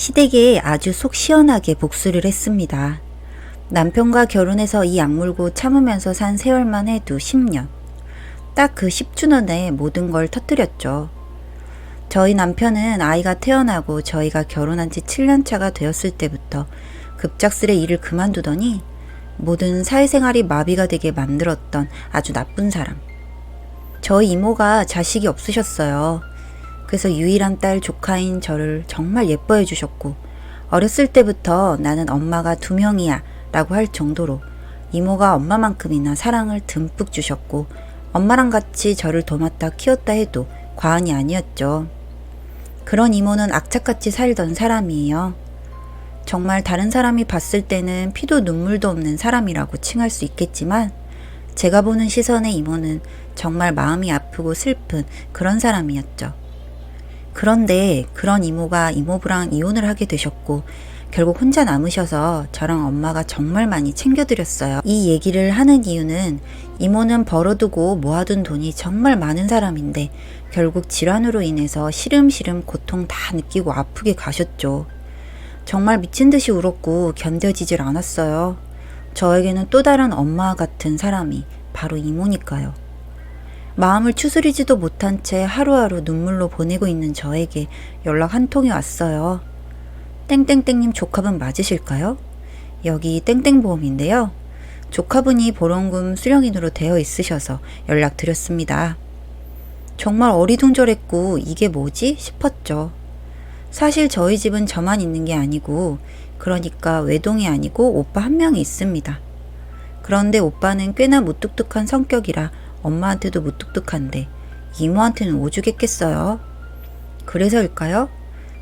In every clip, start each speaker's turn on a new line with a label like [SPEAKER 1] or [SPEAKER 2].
[SPEAKER 1] 시댁에 아주 속 시원하게 복수를 했습니다. 남편과 결혼해서 이 악물고 참으면서 산 세월만 해도 10년. 딱 그 10주년에 모든 걸 터뜨렸죠. 저희 남편은 아이가 태어나고 저희가 결혼한 지 7년 차가 되었을 때부터 급작스레 일을 그만두더니 모든 사회생활이 마비가 되게 만들었던 아주 나쁜 사람. 저희 이모가 자식이 없으셨어요. 그래서 유일한 딸 조카인 저를 정말 예뻐해 주셨고 어렸을 때부터 나는 엄마가 2명이야 라고 할 정도로 이모가 엄마만큼이나 사랑을 듬뿍 주셨고 엄마랑 같이 저를 도맡아 키웠다 해도 과언이 아니었죠. 그런 이모는 악착같이 살던 사람이에요. 정말 다른 사람이 봤을 때는 피도 눈물도 없는 사람이라고 칭할 수 있겠지만 제가 보는 시선의 이모는 정말 마음이 아프고 슬픈 그런 사람이었죠. 그런데 그런 이모가 이모부랑 이혼을 하게 되셨고 결국 혼자 남으셔서 저랑 엄마가 정말 많이 챙겨드렸어요. 이 얘기를 하는 이유는 이모는 벌어두고 모아둔 돈이 정말 많은 사람인데 결국 질환으로 인해서 시름시름 고통 다 느끼고 아프게 가셨죠. 정말 미친 듯이 울었고 견뎌지질 않았어요. 저에게는 또 다른 엄마 같은 사람이 바로 이모니까요. 마음을 추스리지도 못한 채 하루하루 눈물로 보내고 있는 저에게 연락 한 통이 왔어요. 땡땡땡님 조카분 맞으실까요? 여기 땡땡보험인데요. 조카분이 보험금 수령인으로 되어 있으셔서 연락드렸습니다. 정말 어리둥절했고 이게 뭐지 싶었죠. 사실 저희 집은 저만 있는 게 아니고 그러니까 외동이 아니고 오빠 한 명이 있습니다. 그런데 오빠는 꽤나 무뚝뚝한 성격이라 엄마한테도 무뚝뚝한데 이모한테는 오죽했겠어요. 그래서일까요?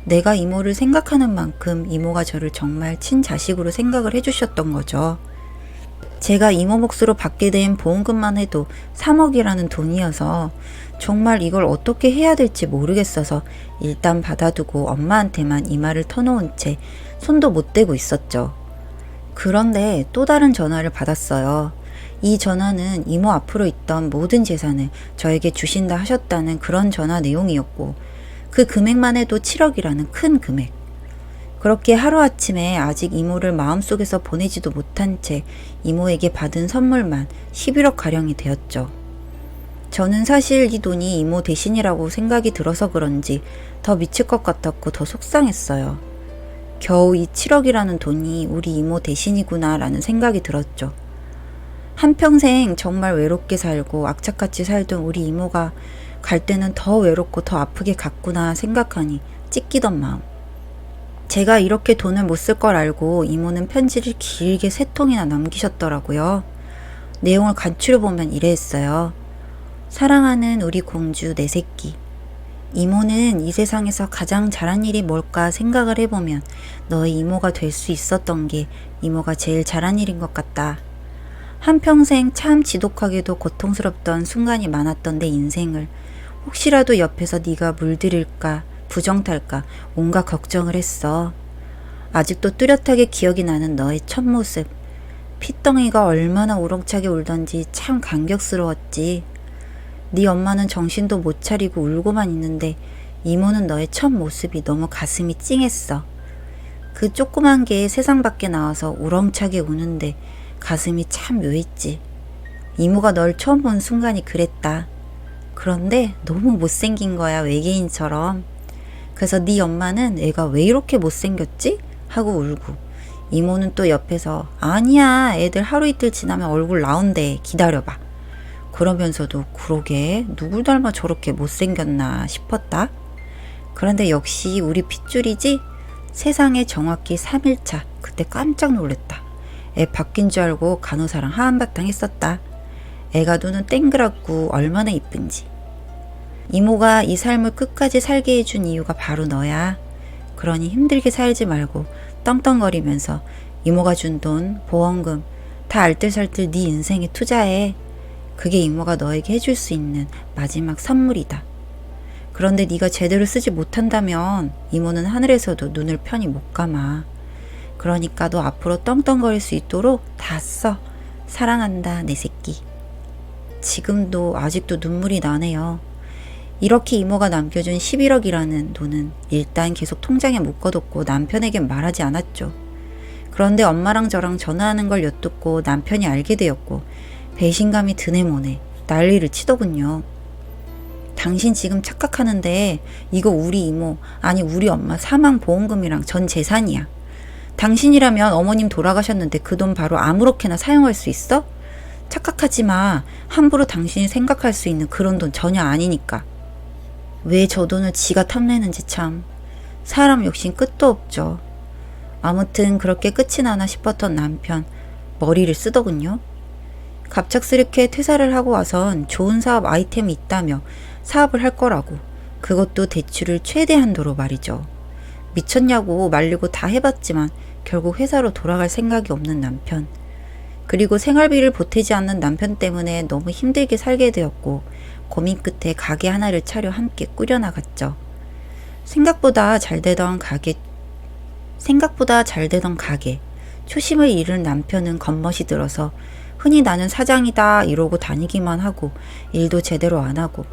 [SPEAKER 1] 내가 이모를 생각하는 만큼 이모가 저를 정말 친자식으로 생각을 해주셨던 거죠. 제가 이모 몫으로 받게 된 보험금만 해도 3억이라는 돈이어서 정말 이걸 어떻게 해야 될지 모르겠어서 일단 받아두고 엄마한테만 이 말을 터놓은 채 손도 못 대고 있었죠. 그런데 또 다른 전화를 받았어요. 이 전화는 이모 앞으로 있던 모든 재산을 저에게 주신다 하셨다는 그런 전화 내용이었고 그 금액만 해도 7억이라는 큰 금액. 그렇게 하루아침에 아직 이모를 마음속에서 보내지도 못한 채 이모에게 받은 선물만 11억 가량이 되었죠. 저는 사실 이 돈이 이모 대신이라고 생각이 들어서 그런지 더 미칠 것 같았고 더 속상했어요. 겨우 이 7억이라는 돈이 우리 이모 대신이구나 라는 생각이 들었죠. 한평생 정말 외롭게 살고 악착같이 살던 우리 이모가 갈 때는 더 외롭고 더 아프게 갔구나 생각하니 찢기던 마음. 제가 이렇게 돈을 못 쓸 걸 알고 이모는 편지를 길게 3통이나 남기셨더라고요. 내용을 간추려 보면 이래 했어요. 사랑하는 우리 공주 내 새끼. 이모는 이 세상에서 가장 잘한 일이 뭘까 생각을 해보면 너의 이모가 될 수 있었던 게 이모가 제일 잘한 일인 것 같다. 한평생 참 지독하게도 고통스럽던 순간이 많았던 내 인생을 혹시라도 옆에서 네가 물들일까 부정탈까 온갖 걱정을 했어. 아직도 뚜렷하게 기억이 나는 너의 첫 모습. 핏덩이가 얼마나 우렁차게 울던지 참 감격스러웠지. 네 엄마는 정신도 못 차리고 울고만 있는데 이모는 너의 첫 모습이 너무 가슴이 찡했어. 그 조그만 게 세상 밖에 나와서 우렁차게 우는데 가슴이 참 묘했지. 이모가 널 처음 본 순간이 그랬다. 그런데 너무 못생긴 거야, 외계인처럼. 그래서 네 엄마는 애가 왜 이렇게 못생겼지? 하고 울고 이모는 또 옆에서 아니야, 애들 하루 이틀 지나면 얼굴 나온대, 기다려봐. 그러면서도 그러게 누굴 닮아 저렇게 못생겼나 싶었다. 그런데 역시 우리 핏줄이지? 세상에 정확히 3일차 그때 깜짝 놀랐다. 애 바뀐 줄 알고 간호사랑 한바탕 했었다. 애가 눈은 땡그랗고 얼마나 이쁜지. 이모가 이 삶을 끝까지 살게 해준 이유가 바로 너야. 그러니 힘들게 살지 말고 떵떵거리면서 이모가 준 돈, 보험금 다 알뜰살뜰 네 인생에 투자해. 그게 이모가 너에게 해줄 수 있는 마지막 선물이다. 그런데 네가 제대로 쓰지 못한다면 이모는 하늘에서도 눈을 편히 못 감아. 그러니까 너 앞으로 떵떵거릴 수 있도록 다 써. 사랑한다 내 새끼. 지금도 아직도 눈물이 나네요. 이렇게 이모가 남겨준 11억이라는 돈은 일단 계속 통장에 묶어뒀고 남편에겐 말하지 않았죠. 그런데 엄마랑 저랑 전화하는 걸 엿듣고 남편이 알게 되었고 배신감이 드네 뭐네 난리를 치더군요. 당신 지금 착각하는데 이거 우리 이모 아니 우리 엄마 사망보험금이랑 전 재산이야. 당신이라면 어머님 돌아가셨는데 그 돈 바로 아무렇게나 사용할 수 있어? 착각하지 마. 함부로 당신이 생각할 수 있는 그런 돈 전혀 아니니까. 왜 저 돈을 지가 탐내는지 참. 사람 욕심 끝도 없죠. 아무튼 그렇게 끝이 나나 싶었던 남편. 머리를 쓰더군요. 갑작스럽게 퇴사를 하고 와선 좋은 사업 아이템이 있다며 사업을 할 거라고. 그것도 대출을 최대 한도로 말이죠. 미쳤냐고 말리고 다 해봤지만 결국 회사로 돌아갈 생각이 없는 남편. 그리고 생활비를 보태지 않는 남편 때문에 너무 힘들게 살게 되었고 고민 끝에 가게 하나를 차려 함께 꾸려나갔죠. 생각보다 잘 되던 가게. 초심을 잃은 남편은 겉멋이 들어서 흔히 나는 사장이다 이러고 다니기만 하고 일도 제대로 안 하고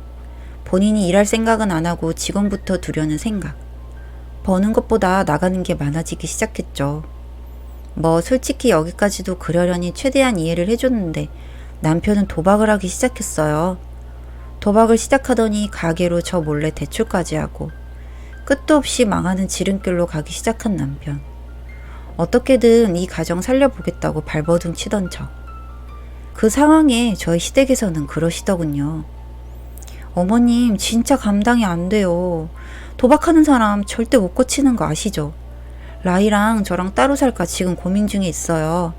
[SPEAKER 1] 본인이 일할 생각은 안 하고 직원부터 두려는 생각. 버는 것보다 나가는 게 많아지기 시작했죠. 뭐 솔직히 여기까지도 그러려니 최대한 이해를 해줬는데 남편은 도박을 하기 시작했어요. 도박을 시작하더니 가게로 저 몰래 대출까지 하고 끝도 없이 망하는 지름길로 가기 시작한 남편. 어떻게든 이 가정 살려보겠다고 발버둥 치던 저. 그 상황에 저희 시댁에서는 그러시더군요. 어머님 진짜 감당이 안 돼요. 도박하는 사람 절대 못 고치는 거 아시죠? 라이랑 저랑 따로 살까 지금 고민 중에 있어요.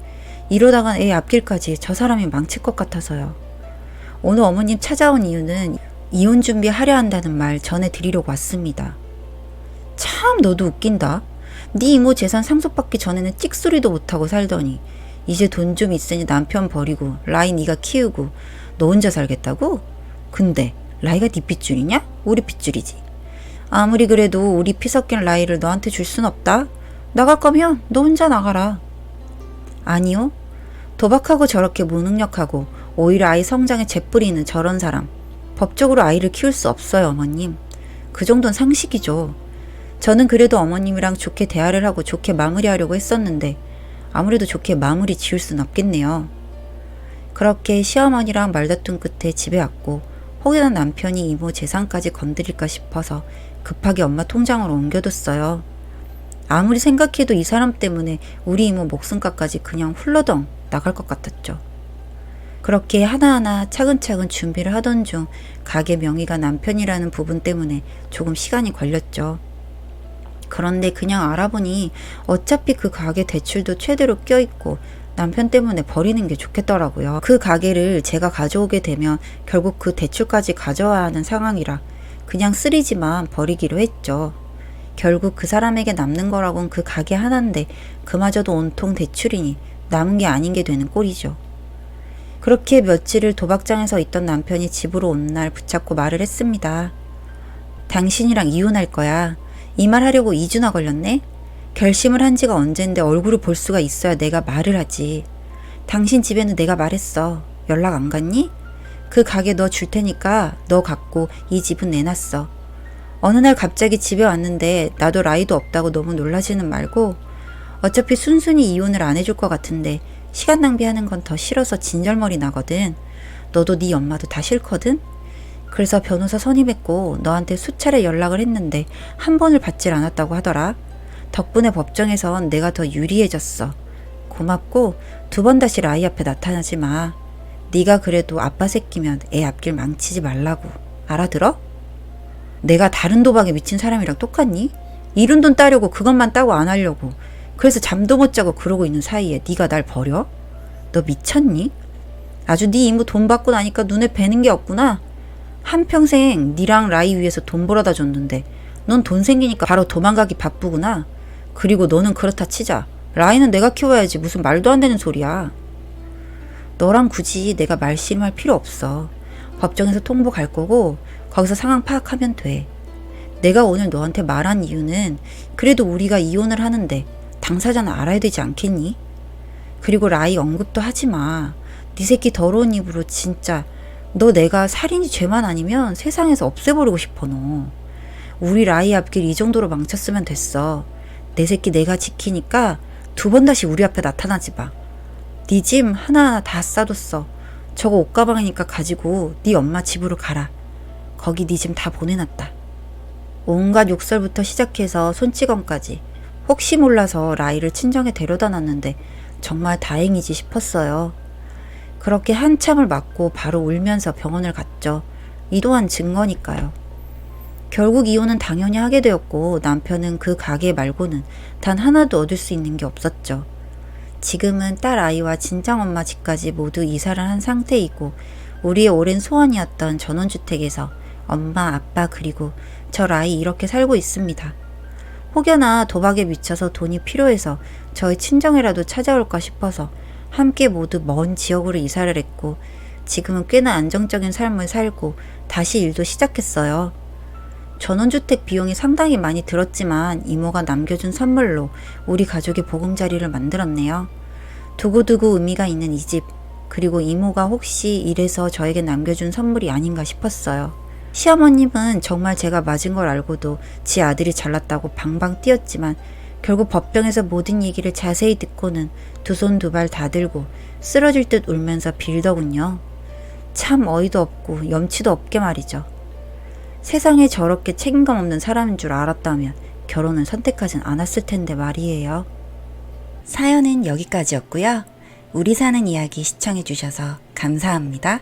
[SPEAKER 1] 이러다간 애 앞길까지 저 사람이 망칠 것 같아서요. 오늘 어머님 찾아온 이유는 이혼 준비하려 한다는 말 전해드리려고 왔습니다. 참 너도 웃긴다. 네 이모 재산 상속받기 전에는 찍소리도 못하고 살더니 이제 돈 좀 있으니 남편 버리고 라이 네가 키우고 너 혼자 살겠다고? 근데 라이가 네 핏줄이냐? 우리 핏줄이지. 아무리 그래도 우리 피 섞인 라이를 너한테 줄 순 없다. 나갈 거면 너 혼자 나가라. 아니요. 도박하고 저렇게 무능력하고 오히려 아이 성장에 재뿌리는 저런 사람. 법적으로 아이를 키울 수 없어요, 어머님. 그 정도는 상식이죠. 저는 그래도 어머님이랑 좋게 대화를 하고 좋게 마무리하려고 했었는데 아무래도 좋게 마무리 지을 순 없겠네요. 그렇게 시어머니랑 말다툼 끝에 집에 왔고 혹여나 남편이 이모 재산까지 건드릴까 싶어서 급하게 엄마 통장으로 옮겨뒀어요. 아무리 생각해도 이 사람 때문에 우리 이모 목숨값까지 그냥 훌러덩 나갈 것 같았죠. 그렇게 하나하나 차근차근 준비를 하던 중 가게 명의가 남편이라는 부분 때문에 조금 시간이 걸렸죠. 그런데 그냥 알아보니 어차피 그 가게 대출도 최대로 껴있고 남편 때문에 버리는 게 좋겠더라고요. 그 가게를 제가 가져오게 되면 결국 그 대출까지 가져와야 하는 상황이라 그냥 쓰리지만 버리기로 했죠. 결국 그 사람에게 남는 거라곤 그 가게 하나인데 그마저도 온통 대출이니 남은 게 아닌 게 되는 꼴이죠. 그렇게 며칠을 도박장에서 있던 남편이 집으로 온 날 붙잡고 말을 했습니다. 당신이랑 이혼할 거야. 이 말 하려고 2주나 걸렸네? 결심을 한 지가 언젠데 얼굴을 볼 수가 있어야 내가 말을 하지. 당신 집에는 내가 말했어. 연락 안 갔니? 그 가게 너 줄 테니까 너 갖고 이 집은 내놨어. 어느 날 갑자기 집에 왔는데 나도 라이도 없다고 너무 놀라지는 말고 어차피 순순히 이혼을 안 해줄 것 같은데 시간 낭비하는 건 더 싫어서 진절머리 나거든. 너도 네 엄마도 다 싫거든? 그래서 변호사 선임했고 너한테 수차례 연락을 했는데 한 번을 받질 않았다고 하더라. 덕분에 법정에선 내가 더 유리해졌어. 고맙고 2번 다시 라이 앞에 나타나지 마. 네가 그래도 아빠 새끼면 애 앞길 망치지 말라고. 알아들어? 내가 다른 도박에 미친 사람이랑 똑같니? 이른 돈 따려고 그것만 따고 안 하려고. 그래서 잠도 못 자고 그러고 있는 사이에 네가 날 버려? 너 미쳤니? 아주 네 이모 돈 받고 나니까 눈에 뵈는 게 없구나. 한평생 니랑 라이 위해서 돈 벌어다 줬는데 넌 돈 생기니까 바로 도망가기 바쁘구나. 그리고 너는 그렇다 치자. 라이는 내가 키워야지 무슨 말도 안 되는 소리야. 너랑 굳이 내가 말씨름할 필요 없어. 법정에서 통보 갈 거고 거기서 상황 파악하면 돼. 내가 오늘 너한테 말한 이유는 그래도 우리가 이혼을 하는데 당사자는 알아야 되지 않겠니? 그리고 라이 언급도 하지 마. 네 새끼 더러운 입으로 진짜 너 내가 살인이 죄만 아니면 세상에서 없애버리고 싶어 너. 우리 라이 앞길 이 정도로 망쳤으면 됐어. 내 새끼 내가 지키니까 두 번 다시 우리 앞에 나타나지 마. 네 짐 하나하나 다 싸뒀어. 저거 옷가방이니까 가지고 네 엄마 집으로 가라. 거기 네 짐 다 보내놨다. 온갖 욕설부터 시작해서 손찌검까지 혹시 몰라서 라이를 친정에 데려다 놨는데 정말 다행이지 싶었어요. 그렇게 한참을 맞고 바로 울면서 병원을 갔죠. 이 또한 증거니까요. 결국 이혼은 당연히 하게 되었고 남편은 그 가게 말고는 단 하나도 얻을 수 있는 게 없었죠. 지금은 딸 아이와 친정엄마 집까지 모두 이사를 한 상태이고 우리의 오랜 소원이었던 전원주택에서 엄마, 아빠 그리고 저 라이 이렇게 살고 있습니다. 혹여나 도박에 미쳐서 돈이 필요해서 저희 친정이라도 찾아올까 싶어서 함께 모두 먼 지역으로 이사를 했고 지금은 꽤나 안정적인 삶을 살고 다시 일도 시작했어요. 전원주택 비용이 상당히 많이 들었지만 이모가 남겨준 선물로 우리 가족의 보금자리를 만들었네요. 두고두고 의미가 있는 이 집, 그리고 이모가 혹시 이래서 저에게 남겨준 선물이 아닌가 싶었어요. 시어머님은 정말 제가 맞은 걸 알고도 지 아들이 잘났다고 방방 뛰었지만 결국 법정에서 모든 얘기를 자세히 듣고는 두 손 두 발 다 들고 쓰러질 듯 울면서 빌더군요. 참 어이도 없고 염치도 없게 말이죠. 세상에 저렇게 책임감 없는 사람인 줄 알았다면 결혼을 선택하진 않았을 텐데 말이에요. 사연은 여기까지였고요. 우리 사는 이야기 시청해주셔서 감사합니다.